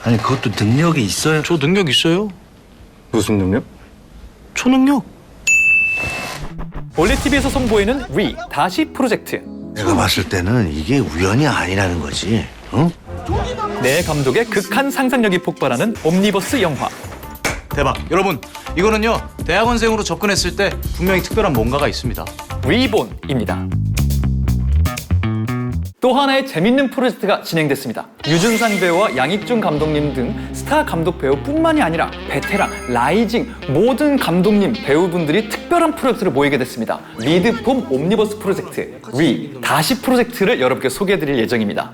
아니 그것도 능력이 있어요? 저 능력 있어요. 무슨 능력? 초능력. 원래 TV에서 선보이는 위 다시 프로젝트. 내가 봤을 때는 이게 우연이 아니라는 거지. 응? 내 감독의 극한 상상력이 폭발하는 옴니버스 영화. 대박. 여러분, 이거는요. 대학원생으로 접근했을 때 분명히 특별한 뭔가가 있습니다. 리본입니다. 또 하나의 재밌는 프로젝트가 진행됐습니다. 유준상 배우와 양익준 감독님 등 스타 감독 배우뿐만이 아니라 베테랑, 라이징 모든 감독님, 배우분들이 특별한 프로젝트를 모이게 됐습니다. 미드폼 옴니버스 프로젝트 위 다시 프로젝트를 여러분께 소개해드릴 예정입니다.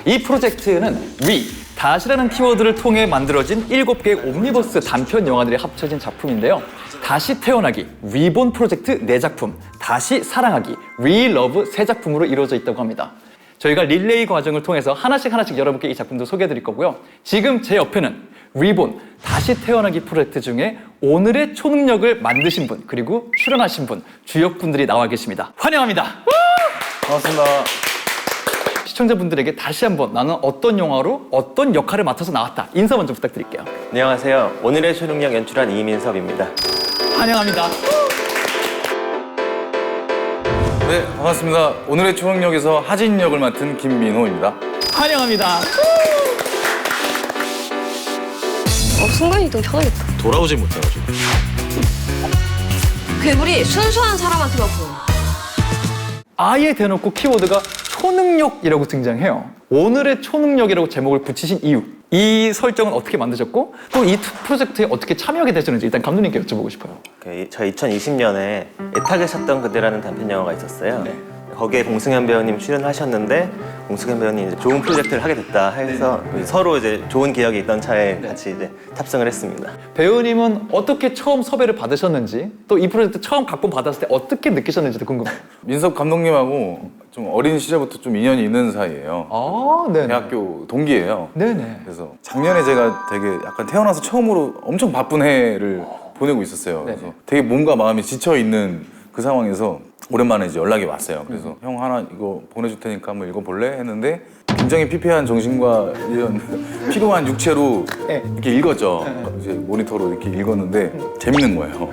이 프로젝트는 위 다시라는 키워드를 통해 만들어진 7개의 옴니버스 단편 영화들이 합쳐진 작품인데요. 다시 태어나기, 리본 프로젝트 4작품, 다시 사랑하기, 리러브 3작품으로 이루어져 있다고 합니다. 저희가 릴레이 과정을 통해서 하나씩 여러분께 이 작품도 소개해드릴 거고요. 지금 제 옆에는 리본, 다시 태어나기 프로젝트 중에 오늘의 초능력을 만드신 분, 그리고 출연하신 분, 주역분들이 나와 계십니다. 환영합니다. 반갑습니다. 시청자분들에게 다시 한번 나는 어떤 영화로 어떤 역할을 맡아서 나왔다. 인사 먼저 부탁드릴게요. 안녕하세요. 오늘의 초능력 연출한 이민섭입니다. 환영합니다. 네, 반갑습니다. 오늘의 초능력에서 하진 역을 맡은 김민호입니다. 환영합니다. 순간이동 편하겠다. 돌아오지 못해가지고. 괴물이 순수한 사람한테만 보여. 아예 대놓고 키워드가 초능력이라고 등장해요. 오늘의 초능력이라고 제목을 붙이신 이유, 이 설정은 어떻게 만드셨고 또 이 프로젝트에 어떻게 참여하게 되셨는지 일단 감독님께 여쭤보고 싶어요. 저 2020년에 애타게 찾던 그대라는 단편 영화가 있었어요. 네. 거기에 공승현 배우님 출연하셨는데 공승현 배우님 이제 좋은 프로젝트를 하게 됐다 해서 서로 이제 좋은 기억이 있던 차에 같이 이제 탑승을 했습니다. 배우님은 어떻게 처음 섭외를 받으셨는지 또 이 프로젝트 처음 각본 받았을 때 어떻게 느끼셨는지도 궁금해요. 민섭 감독님하고 좀 어린 시절부터 좀 인연이 있는 사이예요. 아, 네네. 대학교 동기예요. 네네. 그래서 작년에 제가 되게 약간 태어나서 처음으로 엄청 바쁜 해를 보내고 있었어요. 네네. 그래서 되게 몸과 마음이 지쳐 있는 그 상황에서 오랜만에 이제 연락이 왔어요. 그래서 형 하나 이거 보내줄 테니까 한번 읽어볼래? 했는데 굉장히 피폐한 정신과 이런 피로한 육체로 네. 이렇게 읽었죠. 이제 모니터로 이렇게 읽었는데 재밌는 거예요.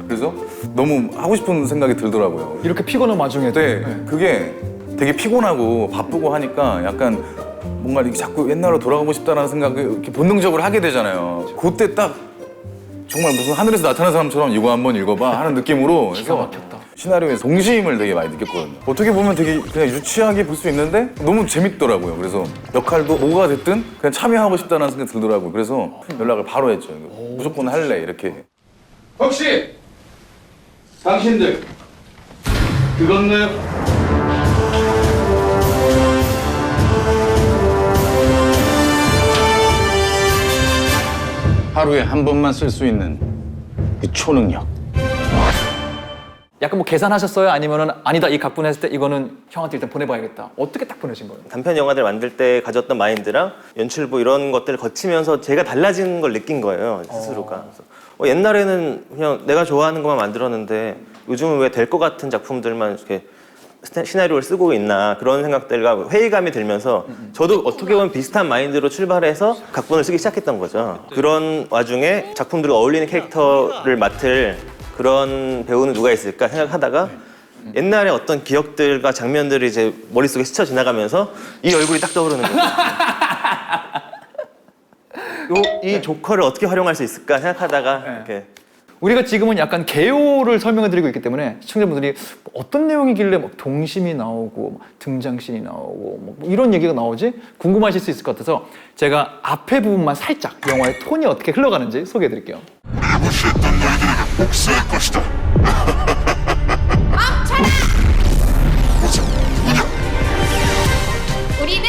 그래서 너무 하고 싶은 생각이 들더라고요. 이렇게 피곤한 와중에도 네, 그게 되게 피곤하고 바쁘고 하니까 약간 뭔가 이렇게 자꾸 옛날로 돌아가고 싶다는 생각을 이렇게 본능적으로 하게 되잖아요. 그때 딱 정말 무슨 하늘에서 나타난 사람처럼 이거 한번 읽어봐 하는 느낌으로 기가 해서 막혔다. 시나리오에 동심을 되게 많이 느꼈거든요. 어떻게 보면 되게 그냥 유치하게 볼 수 있는데 너무 재밌더라고요. 그래서 역할도 뭐가 됐든 그냥 참여하고 싶다는 생각이 들더라고요. 그래서 연락을 바로 했죠. 무조건 할래 이렇게. 혹시 당신들 그건가요? 하루에 한 번만 쓸 수 있는 그 초능력. 약간 뭐 계산하셨어요? 아니면은 아니다 이 각본 했을 때 이거는 형한테 일단 보내봐야겠다. 어떻게 딱 보내신 거예요? 단편 영화들 만들 때 가졌던 마인드랑 연출부 이런 것들을 거치면서 제가 달라진 걸 느낀 거예요, 스스로가. 그래서 옛날에는 그냥 내가 좋아하는 것만 만들었는데 요즘은 왜 될 것 같은 작품들만 이렇게 시나리오를 쓰고 있나 그런 생각들과 회의감이 들면서 저도 어떻게 보면 비슷한 마인드로 출발해서 각본을 쓰기 시작했던 거죠. 그런 와중에 작품들과 어울리는 캐릭터를 맡을 그런 배우는 누가 있을까 생각하다가 옛날에 어떤 기억들과 장면들이 이제 머릿속에 스쳐 지나가면서 이 얼굴이 딱 떠오르는 거죠. 이 조커를 어떻게 활용할 수 있을까 생각하다가 이렇게 우리가 지금은 약간 개요를 설명해드리고 있기 때문에 시청자분들이 어떤 내용이길래 막 동심이 나오고 등장신이 나오고 뭐 이런 얘기가 나오지 궁금하실 수 있을 것 같아서 제가 앞에 부분만 살짝 영화의 톤이 어떻게 흘러가는지 소개해드릴게요. 무시했던 너희들에게 복수할 것이다. 우리는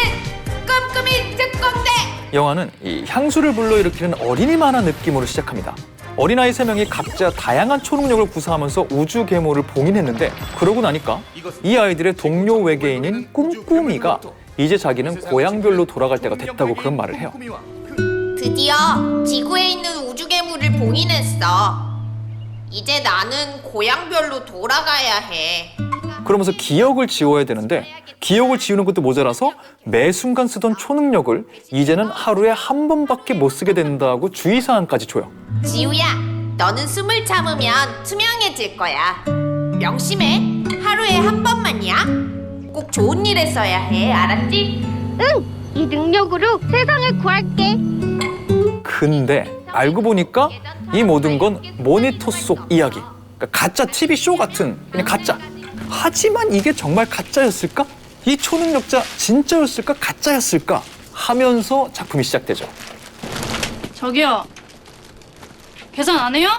꼼꼼히 특공대. 영화는 이 향수를 불러일으키는 어린이 만화 느낌으로 시작합니다. 어린아이 3명이 각자 다양한 초능력을 구사하면서 우주 계모를 봉인했는데 그러고 나니까 이 아이들의 동료 외계인인 꿈꾸미가 이제 자기는 고향별로 돌아갈 때가 됐다고 그런 말을 해요. 드디어 지구에 있는 우주 괴물을 봉인했어. 이제 나는 고향별로 돌아가야 해. 그러면서 기억을 지워야 되는데 기억을 지우는 것도 모자라서 매 순간 쓰던 초능력을 이제는 하루에 한 번밖에 못 쓰게 된다고 주의사항까지 줘요. 지우야, 너는 숨을 참으면 투명해질 거야. 명심해. 하루에 한 번만이야. 꼭 좋은 일에 써야 해. 알았지? 응! 이 능력으로 세상을 구할게. 근데 알고 보니까 이 모든 건 모니터 속 이야기. 그러니까 가짜 TV 쇼 같은 그냥 가짜. 하지만 이게 정말 가짜였을까? 이 초능력자 진짜였을까? 가짜였을까? 하면서 작품이 시작되죠. 저기요. 계산 안 해요?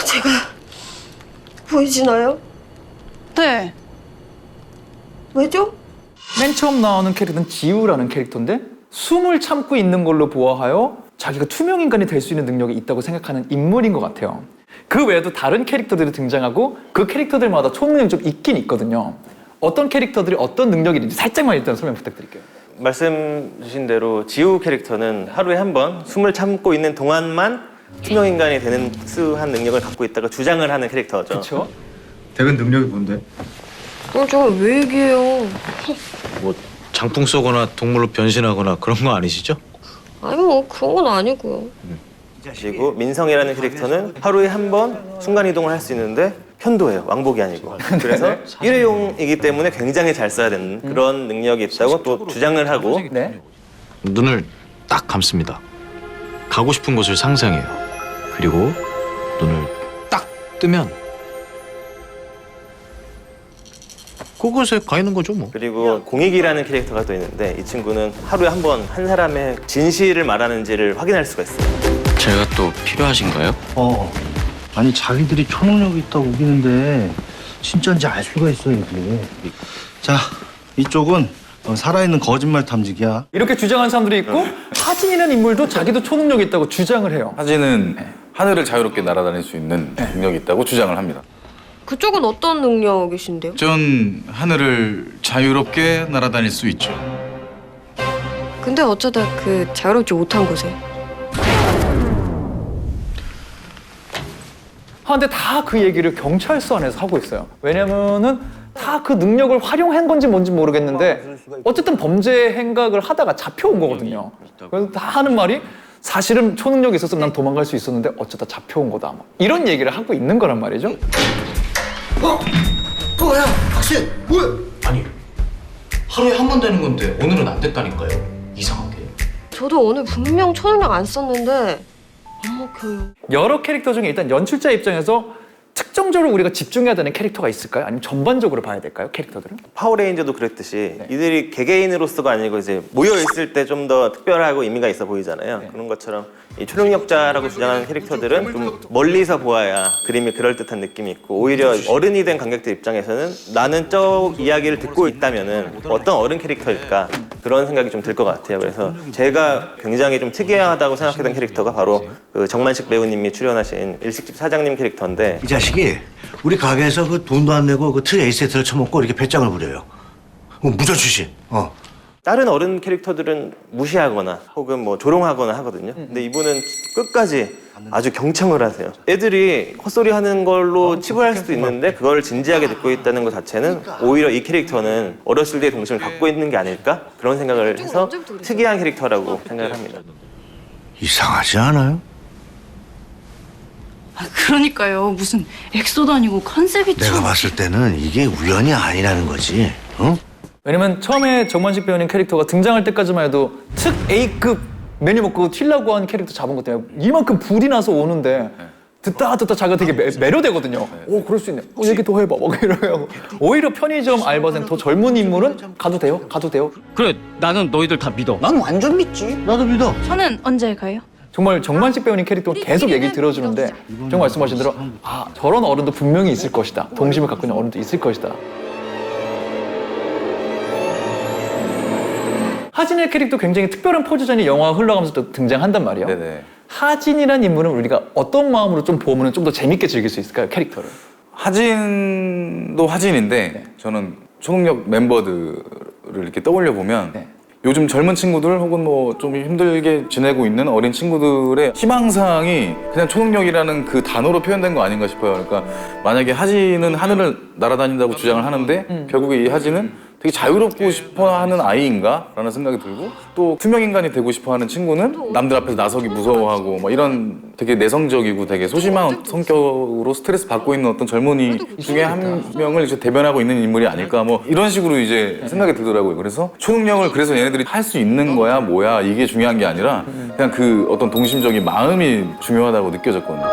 제가 보이시나요? 네. 왜죠? 맨 처음 나오는 캐릭터는 지우라는 캐릭터인데 숨을 참고 있는 걸로 보아하여 자기가 투명 인간이 될 수 있는 능력이 있다고 생각하는 인물인 것 같아요. 그 외에도 다른 캐릭터들이 등장하고 그 캐릭터들마다 초능력이 좀 있긴 있거든요. 어떤 캐릭터들이 어떤 능력이 있는지 살짝만 일단 설명 부탁드릴게요. 말씀 주신 대로 지우 캐릭터는 하루에 한 번 숨을 참고 있는 동안만 투명 인간이 되는 특수한 능력을 갖고 있다고 주장을 하는 캐릭터죠. 그렇죠? 댁은 능력이 뭔데? 저걸 왜 얘기해요? 뭐 장풍 쏘거나 동물로 변신하거나 그런 거 아니시죠? 아니 뭐 그런 건 아니고요. 그리고 민성이라는 캐릭터는 하루에 한 번 순간 이동을 할 수 있는데 편도예요. 왕복이 아니고. 그래서 일회용이기 때문에 굉장히 잘 써야 되는 그런 능력이 있다고 또 주장을 하고 네. 눈을 딱 감습니다. 가고 싶은 곳을 상상해요. 그리고 눈을 딱 뜨면 그곳에 가 있는 거죠 뭐. 그리고 공익이라는 캐릭터가 또 있는데 이 친구는 하루에 한 번 한 사람의 진실을 말하는지를 확인할 수가 있어요. 제가 또 필요하신가요? 아니 자기들이 초능력이 있다고 우기는데 진짜인지 알 수가 있어야지. 자, 이쪽은 살아있는 거짓말 탐지기야. 이렇게 주장하는 사람들이 있고 하진이라는 인물도 자기도 초능력이 있다고 주장을 해요. 하진은 하늘을 자유롭게 날아다닐 수 있는 능력이 있다고 주장을 합니다. 그쪽은 어떤 능력이신데요? 전 하늘을 자유롭게 날아다닐 수 있죠. 근데 어쩌다 그 자유롭지 못한 곳에 근데 다 그 얘기를 경찰서 안에서 하고 있어요. 왜냐면은 다 그 능력을 활용한 건지 뭔지 모르겠는데 어쨌든 범죄 행각을 하다가 잡혀온 거거든요. 그래서 다 하는 말이 사실은 초능력이 있어서 난 도망갈 수 있었는데 어쩌다 잡혀온 거다. 뭐 이런 얘기를 하고 있는 거란 말이죠. 뭐야, 박신, 뭐야? 아니 하루에 한 번 되는 건데 오늘은 안 됐다니까요. 이상하게. 저도 오늘 분명 초능력 안 썼는데 안 먹혀요. 여러 캐릭터 중에 일단 연출자 입장에서 특정적으로 우리가 집중해야 되는 캐릭터가 있을까요? 아니면 전반적으로 봐야 될까요? 캐릭터들은? 파워레인저도 그랬듯이 이들이 개개인으로서가 아니고 이제 모여 있을 때 좀 더 특별하고 의미가 있어 보이잖아요. 그런 것처럼 이 초능력자라고 주장하는 캐릭터들은 좀 멀리서 보아야 그림이 그럴듯한 느낌이 있고 오히려 어른이 된 관객들 입장에서는 나는 저 이야기를 듣고 있다면은 어떤 어른 캐릭터일까 그런 생각이 좀 들 것 같아요. 그래서 제가 굉장히 좀 특이하다고 생각했던 캐릭터가 바로 그 정만식 배우님이 출연하신 일식집 사장님 캐릭터인데 이 자식이 우리 가게에서 그 돈도 안 내고 그 트레이 세트를 처먹고 이렇게 배짱을 부려요. 무전 출신. 다른 어른 캐릭터들은 무시하거나 혹은 뭐 조롱하거나 하거든요. 근데 이분은 끝까지 아주 경청을 하세요. 애들이 헛소리 하는 걸로 치부할 수도 있는데 그걸 진지하게 듣고 있다는 것 자체는 오히려 이 캐릭터는 어렸을 때의 동심을 갖고 있는 게 아닐까? 그런 생각을 해서 특이한 캐릭터라고 생각을 합니다. 이상하지 않아요? 그러니까요. 무슨 엑소도 아니고 컨셉이 내가 봤을 때는 이게 우연이 아니라는 거지. 어? 왜냐면 처음에 정만식 배우님 캐릭터가 등장할 때까지만 해도 특 A급 메뉴 먹고 튀려고 한 캐릭터 잡은 것 때문에 이만큼 불이 나서 오는데 듣다 자기가 되게 매료되거든요. 오, 그럴 수 있네. 얘기 더 해봐. 막 이러고. 오히려 편의점 알바생 더 젊은 인물은 가도 돼요? 그래, 나는 너희들 다 믿어. 난 완전 믿지. 나도 믿어. 저는 언제 가요? 정말 정만식 배우님 캐릭터가 계속 얘기를 들어주는데 정말 말씀하신 대로 저런 어른도 분명히 있을 것이다. 동심을 갖고 있는 어른도 있을 것이다. 하진의 캐릭터 굉장히 특별한 포지션이 영화 흘러가면서 또 등장한단 말이에요. 네네. 하진이란 인물은 우리가 어떤 마음으로 좀 보면 좀 더 재밌게 즐길 수 있을까요? 캐릭터를. 하진도 하진인데 저는 초능력 멤버들을 이렇게 떠올려 보면 요즘 젊은 친구들 혹은 뭐 좀 힘들게 지내고 있는 어린 친구들의 희망사항이 그냥 초능력이라는 그 단어로 표현된 거 아닌가 싶어요. 그러니까 만약에 하지는 하늘을 날아다닌다고 주장을 하는데 결국에 이 하지는 되게 자유롭고 싶어하는 아이인가? 라는 생각이 들고 또 투명인간이 되고 싶어하는 친구는 남들 앞에서 나서기 무서워하고 뭐 이런 되게 내성적이고 되게 소심한 성격으로 스트레스 받고 있는 어떤 젊은이 중에 한 명을 이제 대변하고 있는 인물이 아닐까 뭐 이런 식으로 이제 생각이 들더라고요. 그래서 초능력을 그래서 얘네들이 할 수 있는 거야 뭐야 이게 중요한 게 아니라 그냥 그 어떤 동심적인 마음이 중요하다고 느껴졌거든요.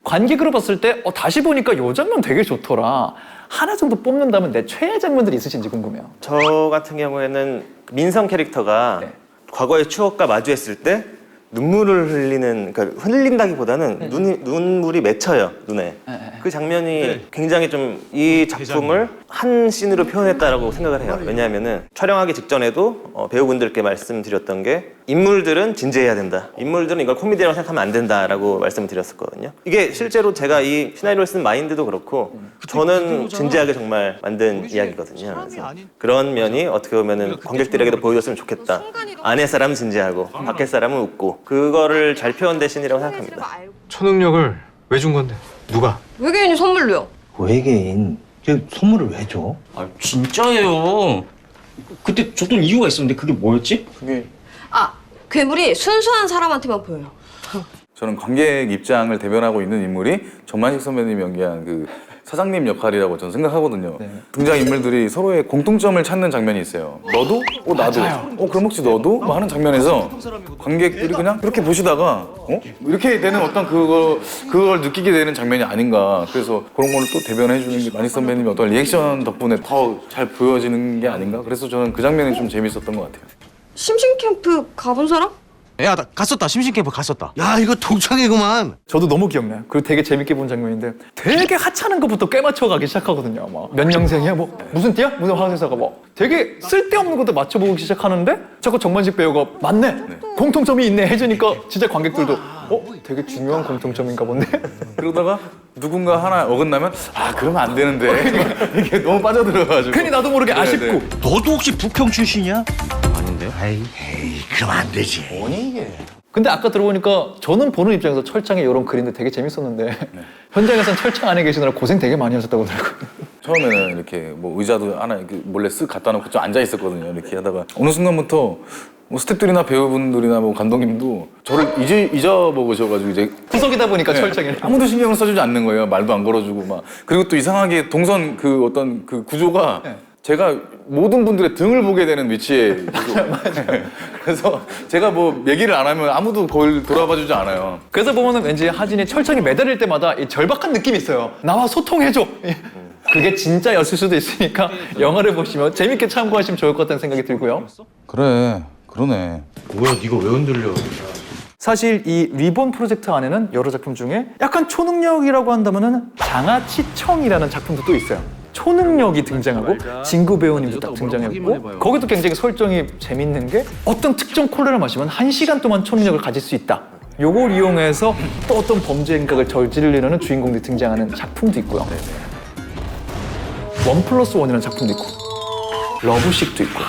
관객으로 봤을 때 다시 보니까 요 장면 되게 좋더라. 하나 정도 뽑는다면 내 최애 장면들이 있으신지 궁금해요. 저 같은 경우에는 민성 캐릭터가 네. 과거의 추억과 마주했을 때 눈물을 흘리는, 그러니까 흘린다기보다는 눈물이 맺혀요, 눈에. 그 장면이 굉장히 좀 이 작품을 한 씬으로 표현했다라고 생각을 해요. 왜냐하면은 촬영하기 직전에도 배우분들께 말씀드렸던 게 인물들은 진지해야 된다. 인물들은 이걸 코미디라고 생각하면 안 된다라고 말씀을 드렸었거든요. 이게 실제로 제가 이 시나리오를 쓴 마인드도 그렇고 저는 진지하게 정말 만든 이야기거든요. 그래서 그런 면이 어떻게 보면은 관객들에게도 보여줬으면 좋겠다. 안에 사람은 진지하고 밖에 사람은 웃고 그거를 잘 표현된 씬이라고 생각합니다. 초능력을 왜 준 건데? 누가? 외계인이 선물로요. 외계인 선물을 왜 줘? 아 진짜예요. 그때 줬던 이유가 있었는데 그게 뭐였지? 아, 괴물이 순수한 사람한테만 보여요. 저는 관객 입장을 대변하고 있는 인물이 전만식 선배님이 연기한 그 사장님 역할이라고 저는 생각하거든요. 등장인물들이 서로의 공통점을 찾는 장면이 있어요. 너도? 나도. 그럼 혹시 너도? 뭐 하는 장면에서 관객들이 그냥 이렇게 보시다가 이렇게 되는 어떤 그걸 느끼게 되는 장면이 아닌가. 그래서 그런 걸 또 대변해 주는 게 만식 선배님의 어떤 리액션 덕분에 더 잘 보여지는 게 아닌가. 그래서 저는 그 장면이 좀 재밌었던 것 같아요. 심신 캠프 가본 사람? 야, 나 갔었다. 심신캠프 갔었다. 야 이거 동창이구만. 저도 너무 기억나요. 그리고 되게 재밌게 본 장면인데 되게 하찮은 것부터 꿰맞춰 가기 시작하거든요. 몇 년생이야? 뭐 무슨 띠야? 무슨 화회사가 뭐 되게 쓸데없는 것도 맞춰보기 시작하는데 자꾸 정만식 배우가 맞네. 공통점이 있네 해주니까 진짜 관객들도 되게 중요한 공통점인가 본데. 그러다가 누군가 하나 어긋나면 그러면 안 되는데 이게 너무 빠져들어가지고 괜히 나도 모르게 아쉽고. 너도 혹시 북형 출신이야? 에이 그럼 안 되지. 근데 아까 들어보니까 저는 보는 입장에서 철창에 이런 그림들 되게 재밌었는데 현장에서는 철창 안에 계시느라 고생 되게 많이 하셨다고 하더라고요. 처음에는 이렇게 뭐 의자도 하나 이렇게 몰래 쓱 갖다 놓고 좀 앉아 있었거든요. 이렇게 하다가 어느 순간부터 뭐 스태프들이나 배우분들이나 뭐 감독님도 저를 잊어먹으셔가지고 이제 구석이다 보니까 철창에 아무도 신경을 써주지 않는 거예요. 말도 안 걸어주고 막. 그리고 또 이상하게 동선 그 어떤 그 구조가 제가 모든 분들의 등을 보게 되는 위치에 맞아요. 그래서 제가 뭐 얘기를 안 하면 아무도 그걸 돌아봐주지 않아요. 그래서 보면은 왠지 하진이 철창에 매달릴 때마다 이 절박한 느낌이 있어요. 나와 소통해줘. 그게 진짜였을 수도 있으니까 영화를 보시면 재밌게 참고하시면 좋을 것 같다는 생각이 들고요. 그래, 그러네. 뭐야 네가 왜 흔들려? 사실 이 리본 프로젝트 안에는 여러 작품 중에 약간 초능력이라고 한다면은 장아치청이라는 작품도 또 있어요. 초능력이 등장하고 진구 배우님도 딱 등장했고 거기도 굉장히 설정이 재밌는 게 어떤 특정 콜라를 마시면 1시간 동안 초능력을 가질 수 있다. 요걸 이용해서 또 어떤 범죄 행각을 저지르려는 주인공들이 등장하는 작품도 있고요. 1+1이라는 작품도 있고 러브식도 있고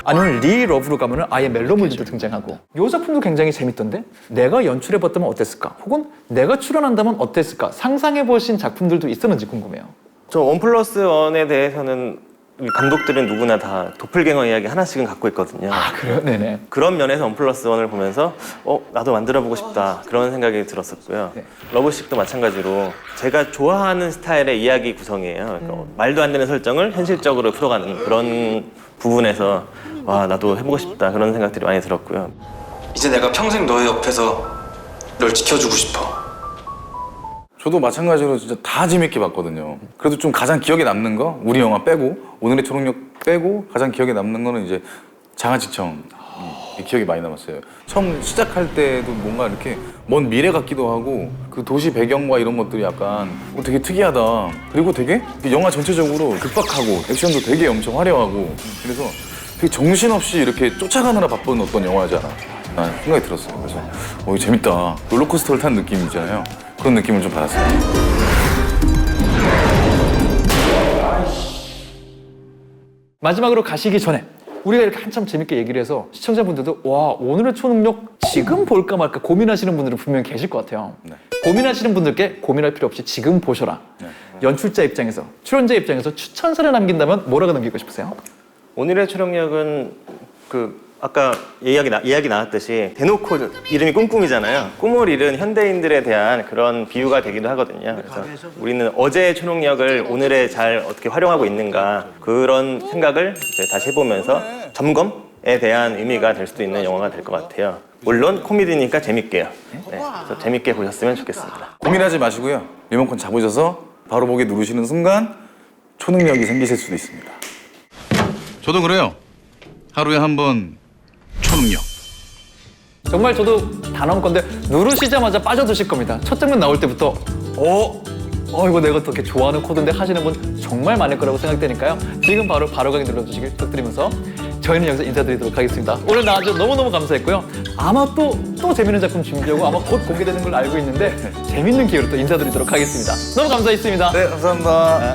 아니면 리러브로 가면은 아예 멜로물들도 등장하고 이 작품도 굉장히 재밌던데 내가 연출해봤다면 어땠을까? 혹은 내가 출연한다면 어땠을까? 상상해보신 작품들도 있었는지 궁금해요. 저 1+1에 대해서는 우리 감독들은 누구나 다 도플갱어 이야기 하나씩은 갖고 있거든요. 아 그래요? 네네. 그런 면에서 1+1을 보면서 나도 만들어보고 싶다 그런 생각이 들었었고요. 러브식도 마찬가지로 제가 좋아하는 스타일의 이야기 구성이에요. 그러니까 말도 안 되는 설정을 현실적으로 풀어가는 그런 부분에서 와 나도 해보고 싶다 그런 생각들이 많이 들었고요. 이제 내가 평생 너의 옆에서 널 지켜주고 싶어. 저도 마찬가지로 진짜 다 재밌게 봤거든요. 그래도 좀 가장 기억에 남는 거 우리 영화 빼고 오늘의 초능력 빼고 가장 기억에 남는 거는 이제 장아찌청 기억이 많이 남았어요. 처음 시작할 때도 뭔가 이렇게 먼 미래 같기도 하고 그 도시 배경과 이런 것들이 약간 되게 특이하다. 그리고 되게 영화 전체적으로 급박하고 액션도 되게 엄청 화려하고 그래서 되게 정신없이 이렇게 쫓아가느라 바쁜 어떤 영화잖아. 난 생각이 들었어요. 그래서 이거 재밌다. 롤러코스터를 탄 느낌 있잖아요. 그런 느낌을 좀 받았어요. 마지막으로 가시기 전에 우리가 이렇게 한참 재밌게 얘기를 해서 시청자분들도 와 오늘의 초능력 지금 볼까 말까 고민하시는 분들은 분명히 계실 것 같아요. 고민하시는 분들께 고민할 필요 없이 지금 보셔라. 연출자 입장에서 출연자 입장에서 추천사를 남긴다면 뭐라고 남기고 싶으세요? 오늘의 초능력은 아까 이야기 나왔듯이 대놓고 이름이 꿈꿈이잖아요. 꿈을 이룬 현대인들에 대한 그런 비유가 되기도 하거든요. 그래서 우리는 어제의 초능력을 오늘에 잘 어떻게 활용하고 있는가 그런 생각을 이제 다시 해보면서 점검에 대한 의미가 될 수도 있는 영화가 될 것 같아요. 물론 코미디니까 재밌게요. 네, 그래서 재밌게 보셨으면 좋겠습니다. 고민하지 마시고요. 리모컨 잡으셔서 바로 보기 누르시는 순간 초능력이 생기실 수도 있습니다. 저도 그래요. 하루에 한 번 초능력. 정말 저도 단언컨대 누르시자마자 빠져드실 겁니다. 첫 장면 나올 때부터 이거 내가 또 이렇게 좋아하는 코드인데 하시는 분 정말 많을 거라고 생각되니까요. 지금 바로 가기 눌러주시길 부탁드리면서 저희는 여기서 인사드리도록 하겠습니다. 오늘 나와주셔서 너무너무 감사했고요. 아마 또 재밌는 작품 준비하고 아마 곧 공개되는 걸로 알고 있는데 재밌는 기회로 또 인사드리도록 하겠습니다. 너무 감사했습니다. 네, 감사합니다.